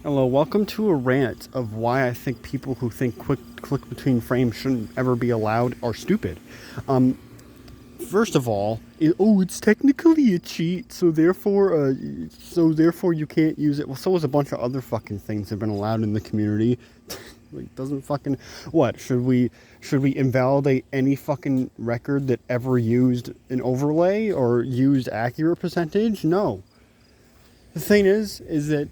Hello, welcome to a rant of why I think people who think click between frames shouldn't ever be allowed are stupid. Um, First of all, it's technically a cheat, so therefore you can't use it. Well, so is a bunch of other fucking things that have been allowed in the community. Like, doesn't fucking what should we invalidate any fucking record that ever used an overlay or used accurate percentage? No. The thing is that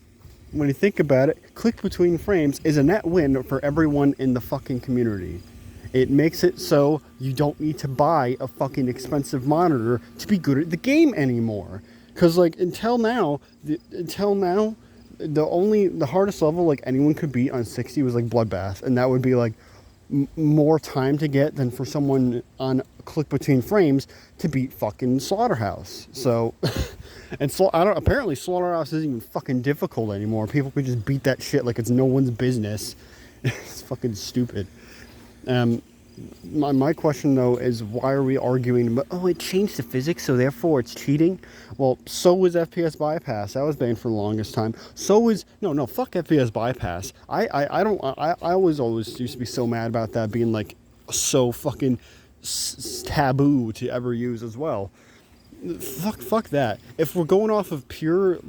when you think about it, click between frames is a net win for everyone in the fucking community. It makes it so you don't need to buy a fucking expensive monitor to be good at the game anymore. Cause like until now, the hardest level like anyone could beat on 60 was like Bloodbath, and that would be like more time to get than for someone on click between frames to beat fucking Slaughterhouse. So, and apparently Slaughterhouse isn't even fucking difficult anymore. People could just beat that shit like it's no one's business. It's fucking stupid. Um, my question though is, why are we arguing about, oh, it changed the physics so therefore it's cheating? Well, so was FPS bypass. That was banned for the longest time. So is no fuck FPS bypass. I always used to be so mad about that being like so fucking taboo to ever use as well. Fuck that. If we're going off of pure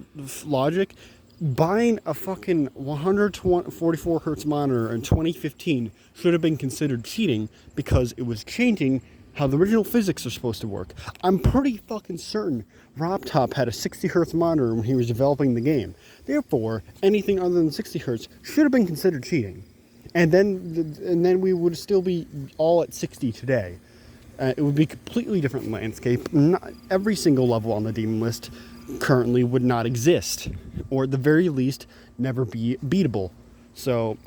logic, buying a fucking 144 hertz monitor in 2015 should have been considered cheating because it was changing how the original physics are supposed to work. I'm pretty fucking certain Rob Top had a 60 hertz monitor when he was developing the game. Therefore, anything other than 60 hertz should have been considered cheating. And then we would still be all at 60 today. It would be a completely different landscape. Not every single level on the demon list currently would not exist, or at the very least, never be beatable. So,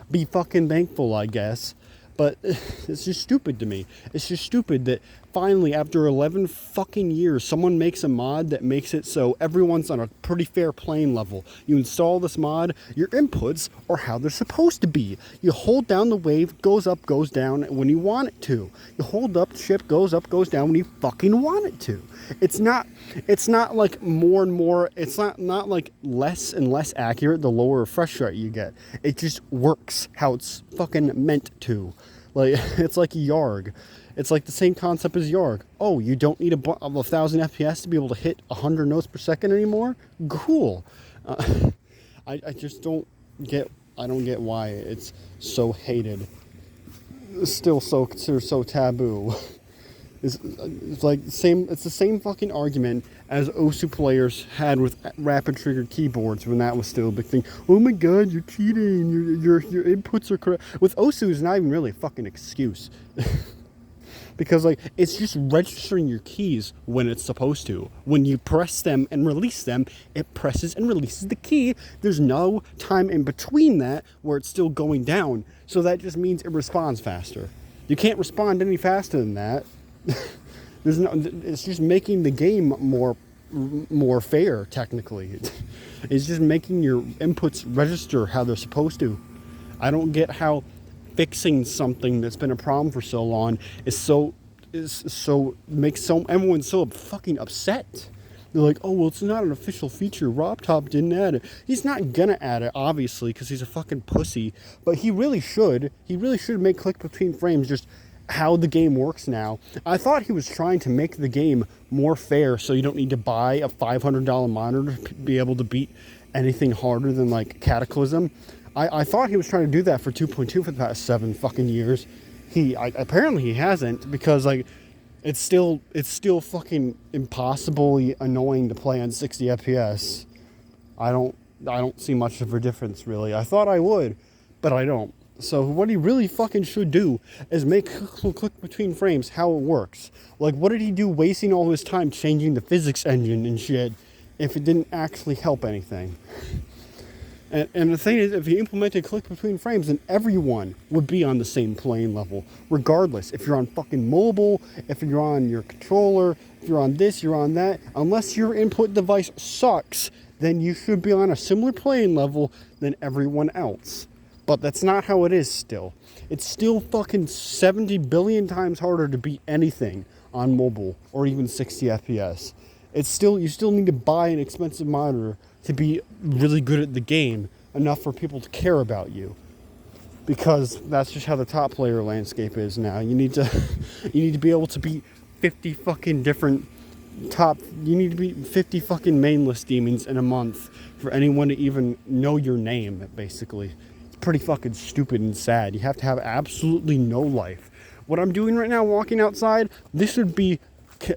be fucking thankful, I guess. But it's just stupid to me. It's just stupid that finally, after 11 fucking years, someone makes a mod that makes it so everyone's on a pretty fair playing level. You install this mod, your inputs are how they're supposed to be. You hold down the wave, goes up, goes down when you want it to. You hold up, ship goes up, goes down when you fucking want it to. It's not like more and more, it's not like less and less accurate the lower refresh rate you get. It just works how it's fucking meant to. Like, it's like Yarg. It's like the same concept as Yarg. Oh, you don't need a 1,000 FPS to be able to hit 100 notes per second anymore? Cool. I just don't get why it's so hated. It's still so considered so taboo. It's like the same. It's the same fucking argument as OSU players had with rapid triggered keyboards when that was still a big thing. Oh my god, you're cheating. Your inputs are correct. With OSU, it's not even really a fucking excuse. Because like it's just registering your keys when it's supposed to. When you press them and release them, it presses and releases the key. There's no time in between that where it's still going down. So that just means it responds faster. You can't respond any faster than that. It's just making the game more fair, technically. It's just making your inputs register how they're supposed to. I don't get how fixing something that's been a problem for so long makes everyone so fucking upset. They're like, oh, well, it's not an official feature. Rob Top didn't add it. He's not gonna add it, obviously, because he's a fucking pussy. But he really should. He really should make click between frames just how the game works now. I thought he was trying to make the game more fair so you don't need to buy a $500 monitor to be able to beat anything harder than like Cataclysm. I thought he was trying to do that for 2.2 for the past 7 fucking years. Apparently he hasn't, because like it's still fucking impossibly annoying to play on 60 FPS. I don't see much of a difference really. I thought I would, but I don't. So what he really fucking should do is make click between frames how it works. Like, what did he do wasting all his time changing the physics engine and shit if it didn't actually help anything? And the thing is, if you implemented click between frames, then everyone would be on the same playing level, regardless. If you're on fucking mobile, if you're on your controller, if you're on this, you're on that. Unless your input device sucks, then you should be on a similar playing level than everyone else. But that's not how it is still. It's still fucking 70 billion times harder to beat anything on mobile or even 60 FPS. You still need to buy an expensive monitor to be really good at the game enough for people to care about you. Because that's just how the top player landscape is now. You need to you need to be able to beat 50 fucking different you need to beat 50 fucking mainless demons in a month for anyone to even know your name, basically. It's pretty fucking stupid and sad. You have to have absolutely no life. What I'm doing right now, walking outside, this would be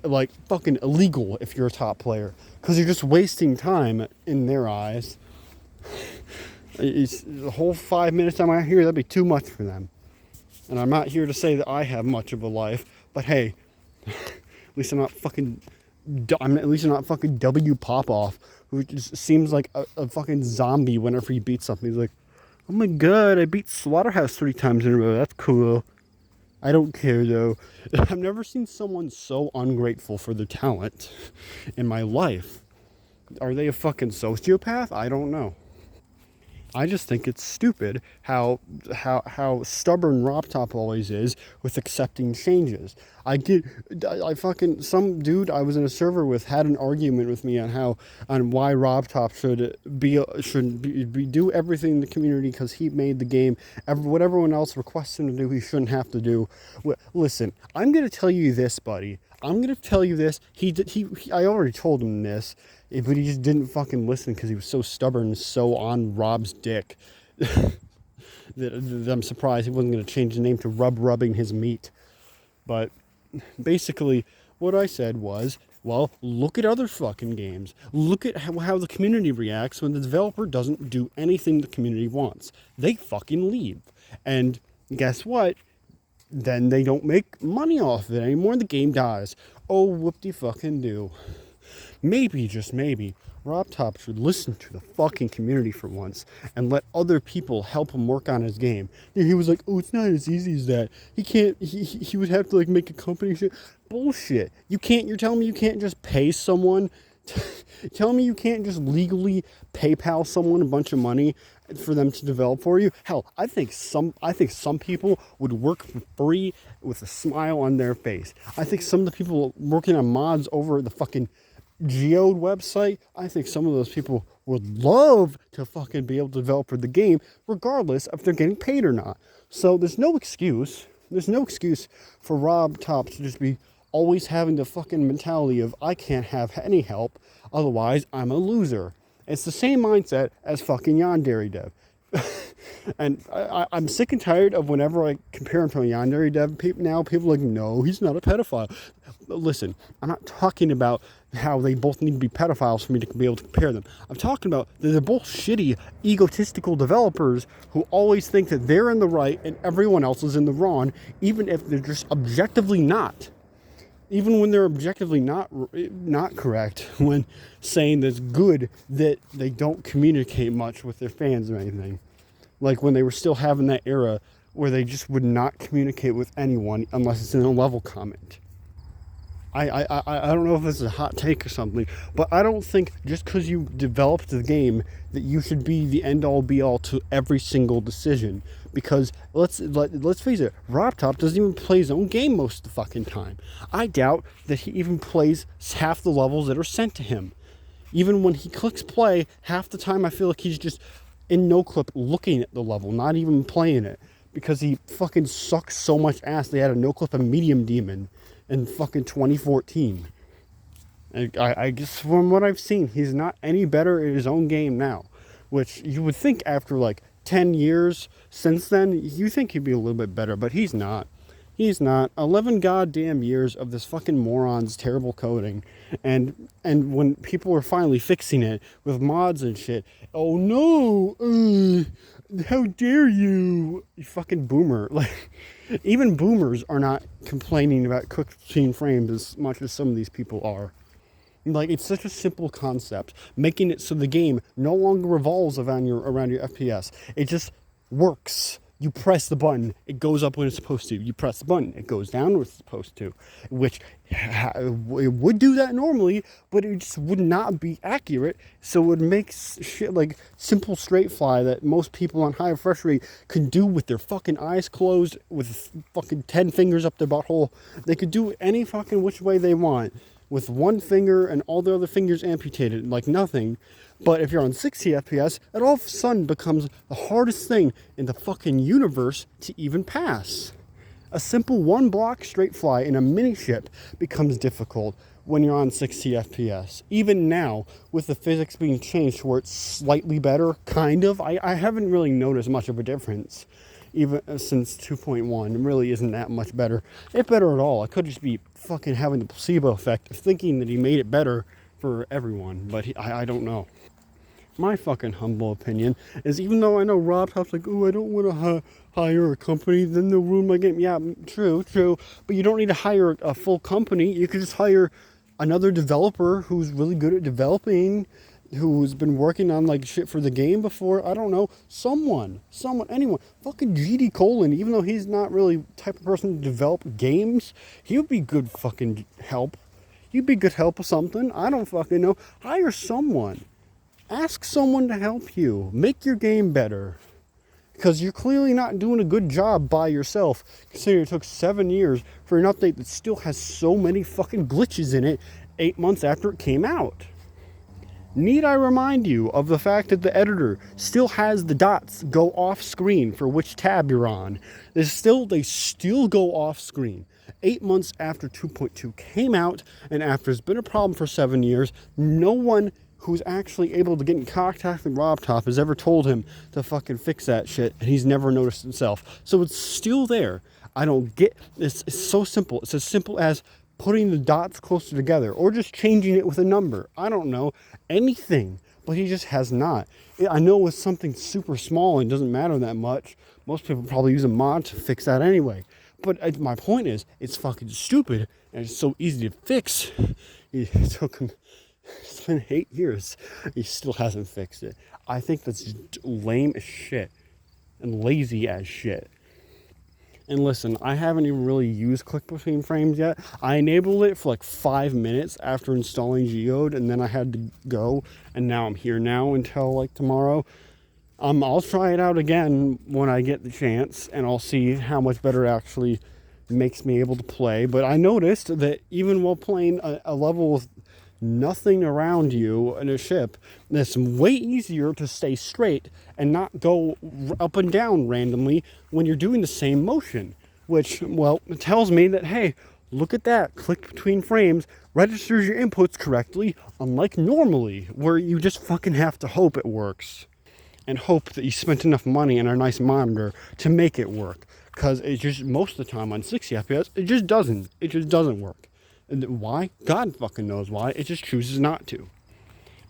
like fucking illegal if you're a top player, because you're just wasting time in their eyes. It's the whole 5 minutes I'm out here, that'd be too much for them. And I'm not here to say that I have much of a life, but hey, at least I'm not fucking W Popoff, who just seems like a fucking zombie whenever he beats something. He's like, oh my god, I beat Slaughterhouse 3 times in a row. That's cool. I don't care though. I've never seen someone so ungrateful for their talent in my life. Are they a fucking sociopath? I don't know. I just think it's stupid how stubborn RobTop always is with accepting changes. Some dude I was in a server with had an argument with me on why RobTop should do everything in the community because he made the game. What everyone else requests him to do, he shouldn't have to do. Listen, I'm gonna tell you this, buddy. I'm gonna tell you this. I already told him this, but he just didn't fucking listen because he was so stubborn and so on Rob's dick that I'm surprised he wasn't gonna change the name to rubbing his meat. But basically, what I said was, well, look at other fucking games. Look at how the community reacts when the developer doesn't do anything the community wants. They fucking leave. And guess what? Then they don't make money off of it anymore and the game dies. Oh, whoop-de-fucking-do. Maybe, just maybe, RobTop should listen to the fucking community for once and let other people help him work on his game. And he was like, oh, it's not as easy as that. He would have to like make a company. Bullshit. You're telling me you can't just pay someone? Tell me you can't just legally PayPal someone a bunch of money for them to develop for you? Hell, I think some people would work for free with a smile on their face. I think some of the people working on mods over at the fucking Geode website, I think some of those people would love to fucking be able to develop for the game, regardless if they're getting paid or not. So there's no excuse. There's no excuse for RobTop to just be always having the fucking mentality of, I can't have any help, otherwise I'm a loser. It's the same mindset as fucking Yandere Dev. And I'm sick and tired of whenever I compare him to a Yandere Dev, people are like, no, he's not a pedophile. But listen, I'm not talking about how they both need to be pedophiles for me to be able to compare them. I'm talking about that they're both shitty, egotistical developers who always think that they're in the right and everyone else is in the wrong, even if they're just objectively not. Even when they're objectively not correct, when saying that's good that they don't communicate much with their fans or anything. Like when they were still having that era where they just would not communicate with anyone unless it's in a level comment. I don't know if this is a hot take or something, but I don't think just because you developed the game that you should be the end-all be-all to every single decision. Because let's face it, RobTop doesn't even play his own game most of the fucking time. I doubt that he even plays half the levels that are sent to him. Even when he clicks play, half the time I feel like he's just in no-clip looking at the level, not even playing it. Because he fucking sucks so much ass. They had a no-clip of Medium Demon in fucking 2014. I guess from what I've seen, he's not any better at his own game now. Which you would think after like 10 years since then, you think he'd be a little bit better, but he's not. He's not. 11 goddamn years of this fucking moron's terrible coding. And when people are finally fixing it with mods and shit, oh no, how dare you fucking boomer. Like, even boomers are not complaining about cooked clean frames as much as some of these people are. Like, it's such a simple concept, making it so the game no longer revolves around your FPS. It just works. You press the button, it goes up when it's supposed to. You press the button, it goes down when it's supposed to. Which, it would do that normally, but it just would not be accurate. So it would make shit like simple straight fly that most people on high refresh rate can do with their fucking eyes closed, with fucking 10 fingers up their butthole. They could do any fucking which way they want. with one finger and all the other fingers amputated, like nothing. But if you're on 60 FPS, it all of a sudden becomes the hardest thing in the fucking universe to even pass. A simple one block straight fly in a mini ship becomes difficult when you're on 60 FPS. Even now, with the physics being changed to where it's slightly better, kind of, I haven't really noticed much of a difference. Even since 2.1, it really isn't that much better. If better at all, I could just be fucking having the placebo effect of thinking that he made it better for everyone, but I don't know. My fucking humble opinion is, even though I know Rob Top's like, oh, I don't want to hire a company, then they'll ruin my game. Yeah, true, but you don't need to hire a full company. You could just hire another developer who's really good at developing, who's been working on like shit for the game before. I don't know, someone, anyone. Fucking GD Colin, even though he's not really the type of person to develop games, he would be good fucking help. You'd be good help with something. I don't fucking know. Hire someone. Ask someone to help you. Make your game better. Because you're clearly not doing a good job by yourself, considering it took 7 years for an update that still has so many fucking glitches in it 8 months after it came out. Need I remind you of the fact that the editor still has the dots go off screen for which tab you're on? They still go off screen. 8 months after 2.2 came out, and after it's been a problem for 7 years, no one who's actually able to get in contact with Rob Top has ever told him to fucking fix that shit, and he's never noticed himself. So it's still there. I don't get, it's so simple. It's as simple as putting the dots closer together, or just changing it with a number. I don't know, anything, but he just has not. I know it's something super small and doesn't matter that much. Most people probably use a mod to fix that anyway. But my point is, it's fucking stupid, and it's so easy to fix. It took him, it's been 8 years. He still hasn't fixed it. I think that's just lame as shit and lazy as shit. And listen, I haven't even really used click between frames yet. I enabled it for like 5 minutes after installing Geode, and then I had to go, and now I'm here now until like tomorrow. I'll try it out again when I get the chance, and I'll see how much better it actually makes me able to play. But I noticed that even while playing a level with nothing around you in a ship, it's way easier to stay straight and not go up and down randomly when you're doing the same motion, which, well, it tells me that, hey, look at that, click between frames registers your inputs correctly, unlike normally where you just fucking have to hope it works and hope that you spent enough money on a nice monitor to make it work, because it just, most of the time on 60 FPS it just doesn't work. And why? God fucking knows why. It just chooses not to.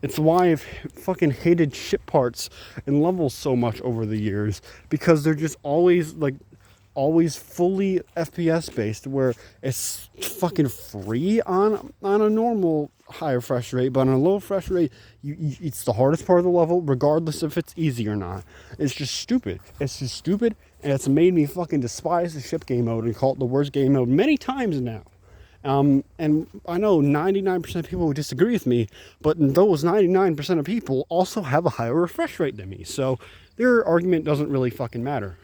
It's why I've fucking hated ship parts and levels so much over the years, because they're just always fully FPS based, where it's fucking free on a normal high refresh rate, but on a low refresh rate, it's the hardest part of the level, regardless if it's easy or not. It's just stupid. It's just stupid, and it's made me fucking despise the ship game mode and call it the worst game mode many times now. And I know 99% of people would disagree with me, but those 99% of people also have a higher refresh rate than me, so their argument doesn't really fucking matter.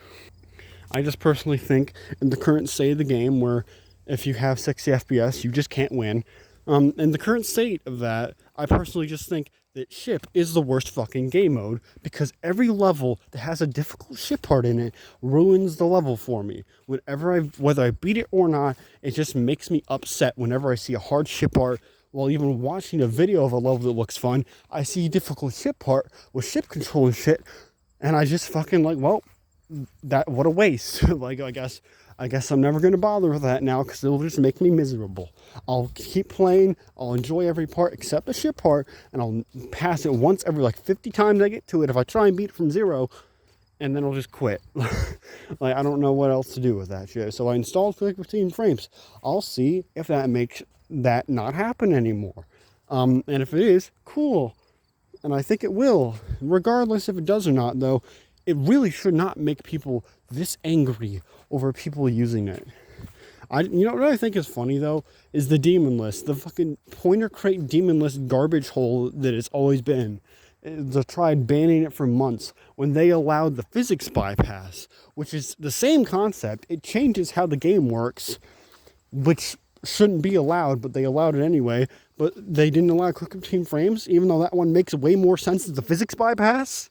I just personally think in the current state of the game, where if you have 60 FPS, you just can't win. In the current state of that, I personally just think that ship is the worst fucking game mode, because every level that has a difficult ship part in it ruins the level for me. Whether I beat it or not, it just makes me upset whenever I see a hard ship part. While even watching a video of a level that looks fun, I see a difficult ship part with ship control and shit, and I just fucking like, well, what a waste. Like, I guess I'm never going to bother with that now, because it'll just make me miserable. I'll keep playing, I'll enjoy every part except the ship part, and I'll pass it once every like 50 times I get to it if I try and beat it from 0, and then I'll just quit. Like, I don't know what else to do with that shit. So I installed click between frames. I'll see if that makes that not happen anymore. And if it is, cool. And I think it will. Regardless if it does or not, though, it really should not make people this angry over people using it. You know what I think is funny, though, is the demon list. The fucking pointer crate demon list garbage hole that it's always been. They tried banning it for months when they allowed the physics bypass, which is the same concept. It changes how the game works, which shouldn't be allowed, but they allowed it anyway. But they didn't allow click between frames, even though that one makes way more sense as the physics bypass.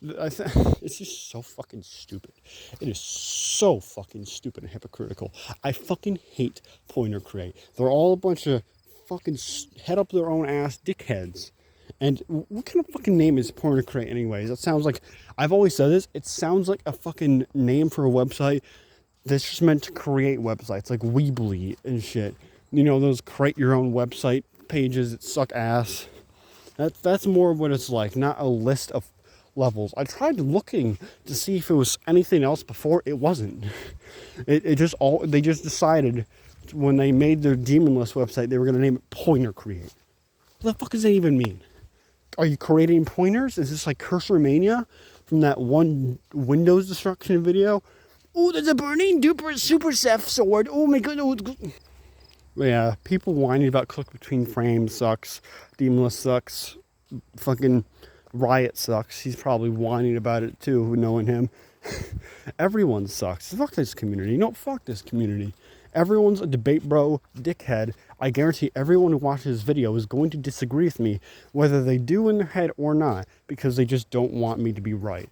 It's just so fucking stupid. It is so fucking stupid and hypocritical. I fucking hate Pointer Create. They're all a bunch of fucking head up their own ass dickheads. And what kind of fucking name is Pointer Create anyways? That sounds like, I've always said this, it sounds like a fucking name for a website that's just meant to create websites, like Weebly and shit. You know, those create your own website pages that suck ass. That's more of what it's like, not a list of levels. I tried looking to see if it was anything else before. It wasn't. They just decided when they made their Demon List website, they were going to name it Pointer Create. What the fuck does that even mean? Are you creating pointers? Is this like Cursor Mania from that one Windows destruction video? Oh, there's a burning duper super Seth sword. Oh my god. Oh. Yeah, people whining about click between frames sucks. Demon List sucks. Fucking Riot sucks. He's probably whining about it too, knowing him. Everyone sucks. Fuck this community. No, fuck this community. Everyone's a debate bro, dickhead. I guarantee everyone who watches this video is going to disagree with me, whether they do in their head or not, because they just don't want me to be right.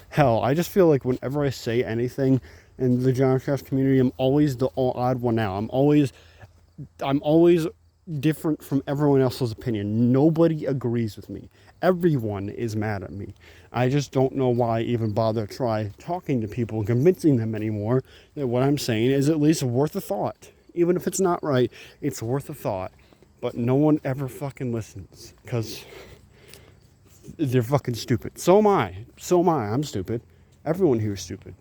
Hell, I just feel like whenever I say anything in the Johncraft community, I'm always the odd one out. I'm always different from everyone else's opinion. Nobody agrees with me. Everyone is mad at me. I just don't know why I even bother to try talking to people and convincing them anymore that what I'm saying is at least worth a thought. Even if it's not right, it's worth a thought. But no one ever fucking listens because they're fucking stupid. So am I. I'm stupid. Everyone here is stupid.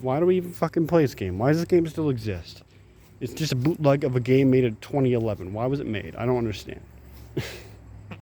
Why do we even fucking play this game? Why does this game still exist? It's just a bootleg of a game made in 2011. Why was it made? I don't understand.